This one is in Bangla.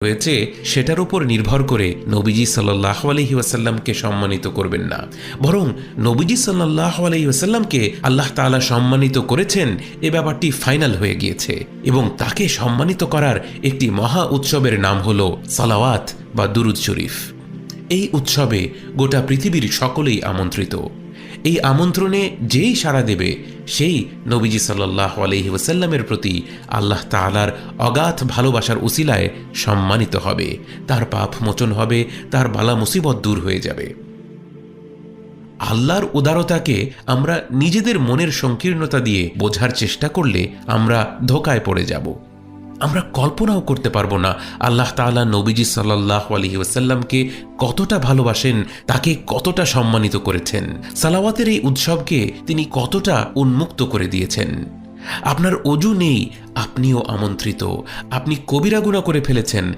হয়েছে সেটার উপর নির্ভর করে নবীজি সাল্লাল্লাহু আলাইহি ওয়াসাল্লামকে সম্মানিত করবেন না, বরং নবীজি সাল্লাল্লাহু আলাইহি ওয়াসাল্লামকে আল্লাহ তাআলা সম্মানিত করেছেন এ ব্যাপারটি ফাইনাল হয়ে গিয়েছে এবং তাকে সম্মানিত করার একটি মহা উৎসবের নাম হলো সালাওয়াত বা দুরুদ শরীফ। এই উৎসবে গোটা পৃথিবীর সকলেই আমন্ত্রিত। এই আমন্ত্রণে যেই সাড়া দেবে সেই নবীজি সাল্লাল্লাহু আলাইহি ওয়াসাল্লামের প্রতি আল্লাহ তাআলার অগাধ ভালোবাসার উসিলায় সম্মানিত হবে, তার পাপ মোচন হবে, তার বালা মুসিবত দূর হয়ে যাবে। আল্লাহর উদারতাকে আমরা নিজেদের মনের সংকীর্ণতা দিয়ে বোঝার চেষ্টা করলে আমরা ধোঁকায় পড়ে যাব। আমরা কল্পনাও করতে পারবো না আল্লাহ তাআলা নবীজি সাল্লাল্লাহু আলাইহি ওয়াসাল্লামকে কতটা ভালোবাসেন, তাকে কতটা সম্মানিত করেছেন, সালাওয়াতের এই উৎসবকে তিনি কতটা উন্মুক্ত করে দিয়েছেন। আপনার অজু নেই, আপনিও আমন্ত্রিত। আপনি কবিরা গুনাহ করে ফেলেছেন,